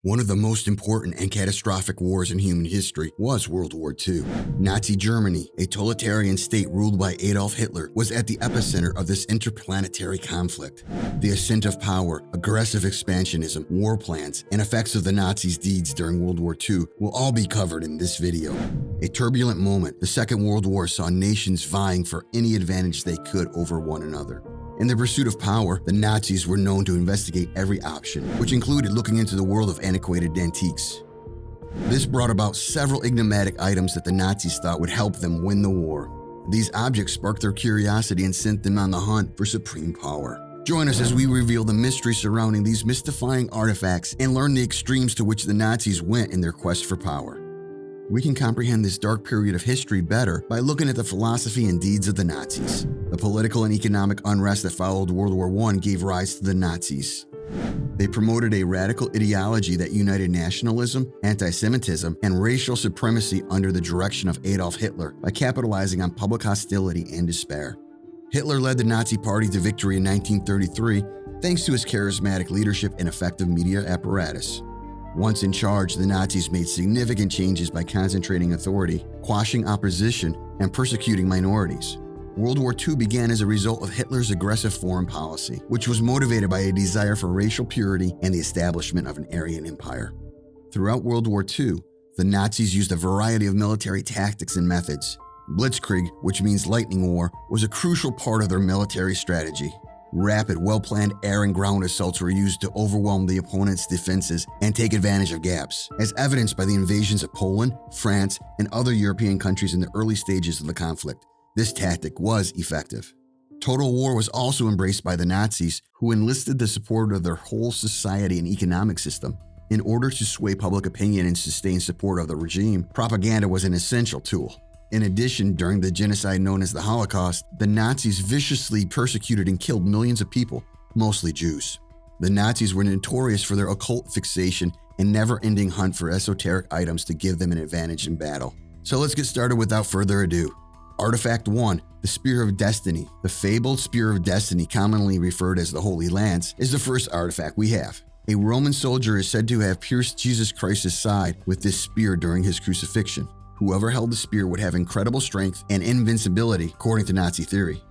One of the most important and catastrophic wars in human history was World War II. Nazi Germany, a totalitarian state ruled by Adolf Hitler, was at the epicenter of this interplanetary conflict. The ascent of power, aggressive expansionism, war plans, and effects of the Nazis' deeds during World War II will all be covered in this video. A turbulent moment, the Second World War saw nations vying for any advantage they could over one another. In the pursuit of power, the Nazis were known to investigate every option, which included looking into the world of antiquated antiques. This brought about several enigmatic items that the Nazis thought would help them win the war. These objects sparked their curiosity and sent them on the hunt for supreme power. Join us as we reveal the mystery surrounding these mystifying artifacts and learn the extremes to which the Nazis went in their quest for power. We can comprehend this dark period of history better by looking at the philosophy and deeds of the Nazis. The political and economic unrest that followed World War I gave rise to the Nazis. They promoted a radical ideology that united nationalism, anti-Semitism, and racial supremacy under the direction of Adolf Hitler by capitalizing on public hostility and despair. Hitler led the Nazi Party to victory in 1933 thanks to his charismatic leadership and effective media apparatus. Once in charge, the Nazis made significant changes by concentrating authority, quashing opposition, and persecuting minorities. World War II began as a result of Hitler's aggressive foreign policy, which was motivated by a desire for racial purity and the establishment of an Aryan empire. Throughout World War II, the Nazis used a variety of military tactics and methods. Blitzkrieg, which means lightning war, was a crucial part of their military strategy. Rapid, well-planned air and ground assaults were used to overwhelm the opponent's defenses and take advantage of gaps, as evidenced by the invasions of Poland, France, and other European countries in the early stages of the conflict. This tactic was effective. Total war was also embraced by the Nazis, who enlisted the support of their whole society and economic system. In order to sway public opinion and sustain support of the regime, propaganda was an essential tool. In addition, during the genocide known as the Holocaust, the Nazis viciously persecuted and killed millions of people, mostly Jews. The Nazis were notorious for their occult fixation and never-ending hunt for esoteric items to give them an advantage in battle. So let's get started without further ado. Artifact 1, the Spear of Destiny. The fabled Spear of Destiny, commonly referred as the Holy Lance, is the first artifact we have. A Roman soldier is said to have pierced Jesus Christ's side with this spear during his crucifixion. Whoever held the spear would have incredible strength and invincibility, according to Nazi theory.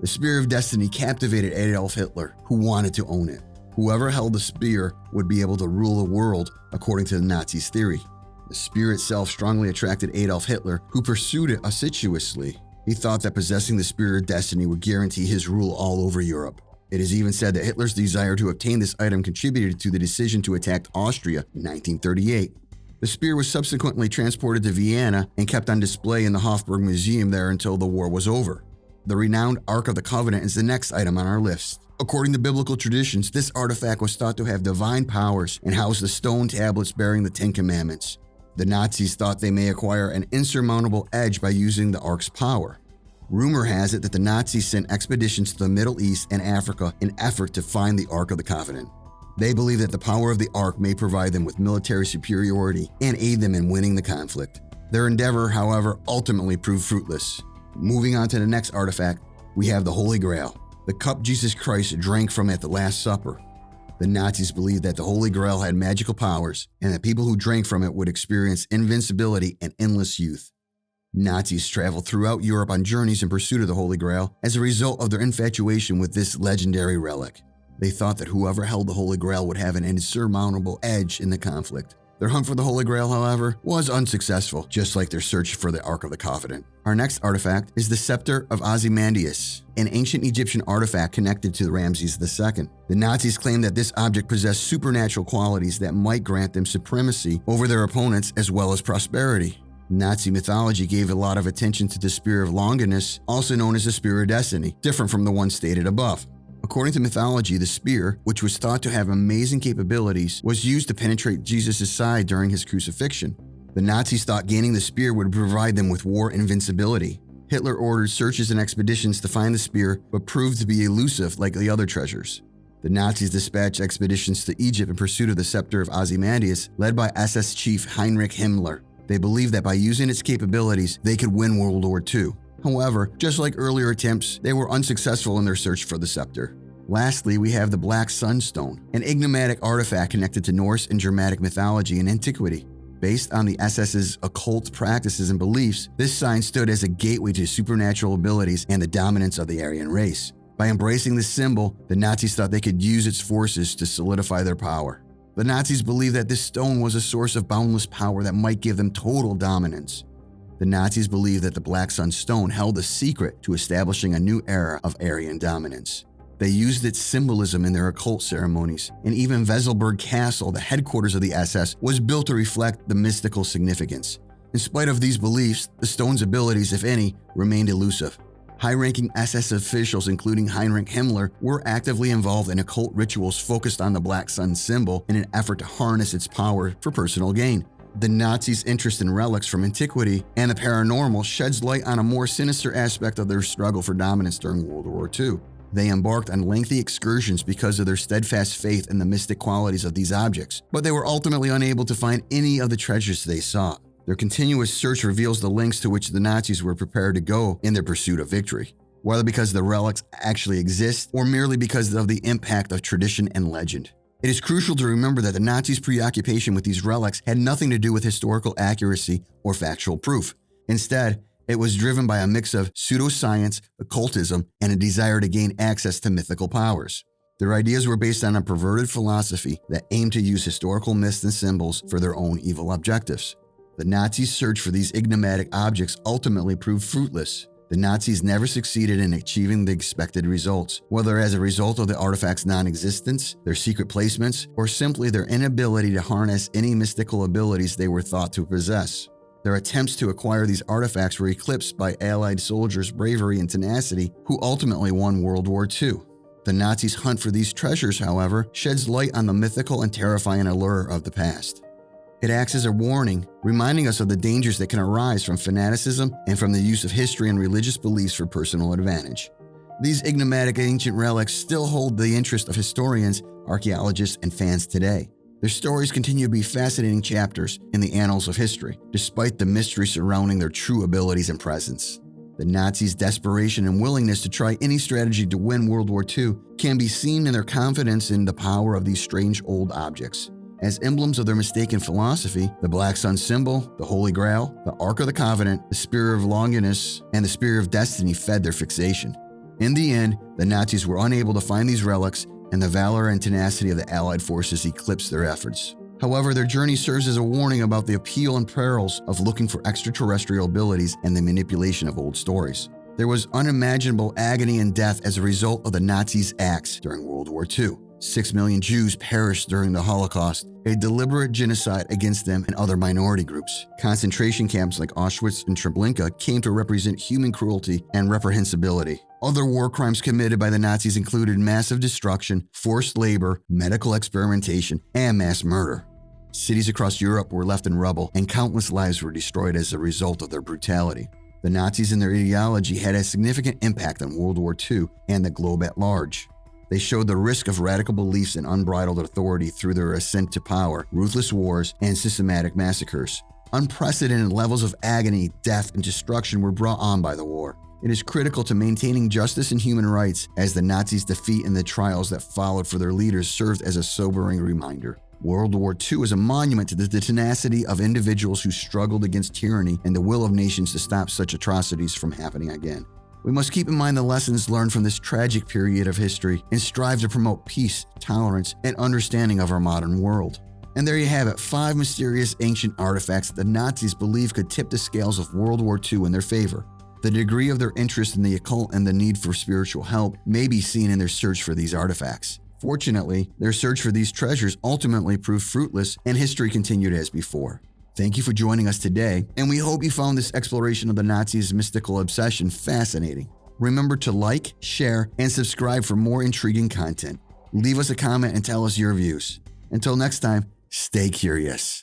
The Spear of Destiny captivated Adolf Hitler, who wanted to own it. Whoever held the spear would be able to rule the world, according to the Nazis' theory. The spear itself strongly attracted Adolf Hitler, who pursued it assiduously. He thought that possessing the Spear of Destiny would guarantee his rule all over Europe. It is even said that Hitler's desire to obtain this item contributed to the decision to attack Austria in 1938. The spear was subsequently transported to Vienna and kept on display in the Hofburg Museum there until the war was over. The renowned Ark of the Covenant is the next item on our list. According to biblical traditions, this artifact was thought to have divine powers and housed the stone tablets bearing the Ten Commandments. The Nazis thought they may acquire an insurmountable edge by using the Ark's power. Rumor has it that the Nazis sent expeditions to the Middle East and Africa in effort to find the Ark of the Covenant. They believe that the power of the Ark may provide them with military superiority and aid them in winning the conflict. Their endeavor, however, ultimately proved fruitless. Moving on to the next artifact, we have the Holy Grail, the cup Jesus Christ drank from at the Last Supper. The Nazis believed that the Holy Grail had magical powers and that people who drank from it would experience invincibility and endless youth. Nazis traveled throughout Europe on journeys in pursuit of the Holy Grail as a result of their infatuation with this legendary relic. They thought that whoever held the Holy Grail would have an insurmountable edge in the conflict. Their hunt for the Holy Grail, however, was unsuccessful, just like their search for the Ark of the Covenant. Our next artifact is the Scepter of Ozymandias, an ancient Egyptian artifact connected to Ramses II. The Nazis claimed that this object possessed supernatural qualities that might grant them supremacy over their opponents as well as prosperity. Nazi mythology gave a lot of attention to the Spear of Longinus, also known as the Spear of Destiny, different from the one stated above. According to mythology, the spear, which was thought to have amazing capabilities, was used to penetrate Jesus' side during his crucifixion. The Nazis thought gaining the spear would provide them with war invincibility. Hitler ordered searches and expeditions to find the spear, but proved to be elusive like the other treasures. The Nazis dispatched expeditions to Egypt in pursuit of the Scepter of Ozymandias, led by SS chief Heinrich Himmler. They believed that by using its capabilities, they could win World War II. However, just like earlier attempts, they were unsuccessful in their search for the scepter. Lastly, we have the Black Sunstone, an enigmatic artifact connected to Norse and Germanic mythology and antiquity. Based on the SS's occult practices and beliefs, this sign stood as a gateway to supernatural abilities and the dominance of the Aryan race. By embracing this symbol, the Nazis thought they could use its forces to solidify their power. The Nazis believed that this stone was a source of boundless power that might give them total dominance. The Nazis believed that the Black Sun Stone held the secret to establishing a new era of Aryan dominance. They used its symbolism in their occult ceremonies, and even Vezelberg Castle, the headquarters of the SS, was built to reflect the mystical significance. In spite of these beliefs, the stone's abilities, if any, remained elusive. High-ranking SS officials, including Heinrich Himmler, were actively involved in occult rituals focused on the Black Sun symbol in an effort to harness its power for personal gain. The Nazis' interest in relics from antiquity and the paranormal sheds light on a more sinister aspect of their struggle for dominance during World War II. They embarked on lengthy excursions because of their steadfast faith in the mystic qualities of these objects, but they were ultimately unable to find any of the treasures they sought. Their continuous search reveals the lengths to which the Nazis were prepared to go in their pursuit of victory, whether because the relics actually exist or merely because of the impact of tradition and legend. It is crucial to remember that the Nazis' preoccupation with these relics had nothing to do with historical accuracy or factual proof. Instead, it was driven by a mix of pseudoscience, occultism, and a desire to gain access to mythical powers. Their ideas were based on a perverted philosophy that aimed to use historical myths and symbols for their own evil objectives. The Nazis' search for these enigmatic objects ultimately proved fruitless. The Nazis never succeeded in achieving the expected results, whether as a result of the artifacts' non-existence, their secret placements, or simply their inability to harness any mystical abilities they were thought to possess. Their attempts to acquire these artifacts were eclipsed by Allied soldiers' bravery and tenacity, who ultimately won World War II. The Nazis' hunt for these treasures, however, sheds light on the mythical and terrifying allure of the past. It acts as a warning, reminding us of the dangers that can arise from fanaticism and from the use of history and religious beliefs for personal advantage. These enigmatic ancient relics still hold the interest of historians, archaeologists, and fans today. Their stories continue to be fascinating chapters in the annals of history, despite the mystery surrounding their true abilities and presence. The Nazis' desperation and willingness to try any strategy to win World War II can be seen in their confidence in the power of these strange old objects. As emblems of their mistaken philosophy, the Black Sun symbol, the Holy Grail, the Ark of the Covenant, the Spear of Longinus, and the Spear of Destiny fed their fixation. In the end, the Nazis were unable to find these relics, and the valor and tenacity of the Allied forces eclipsed their efforts. However, their journey serves as a warning about the appeal and perils of looking for extraterrestrial abilities and the manipulation of old stories. There was unimaginable agony and death as a result of the Nazis' acts during World War II. 6 million Jews perished during the Holocaust, a deliberate genocide against them and other minority groups. Concentration camps like Auschwitz and Treblinka came to represent human cruelty and reprehensibility. Other war crimes committed by the Nazis included massive destruction, forced labor, medical experimentation, and mass murder. Cities across Europe were left in rubble, and countless lives were destroyed as a result of their brutality. The Nazis and their ideology had a significant impact on World War II and the globe at large. They showed the risk of radical beliefs and unbridled authority through their ascent to power, ruthless wars, and systematic massacres. Unprecedented levels of agony, death, and destruction were brought on by the war. It is critical to maintaining justice and human rights, as the Nazis' defeat and the trials that followed for their leaders served as a sobering reminder. World War II is a monument to the tenacity of individuals who struggled against tyranny and the will of nations to stop such atrocities from happening again. We must keep in mind the lessons learned from this tragic period of history and strive to promote peace, tolerance, and understanding of our modern world. And there you have it, 5 mysterious ancient artifacts that the Nazis believed could tip the scales of World War II in their favor. The degree of their interest in the occult and the need for spiritual help may be seen in their search for these artifacts. Fortunately, their search for these treasures ultimately proved fruitless, and history continued as before. Thank you for joining us today, and we hope you found this exploration of the Nazis' mystical obsession fascinating. Remember to like, share, and subscribe for more intriguing content. Leave us a comment and tell us your views. Until next time, stay curious.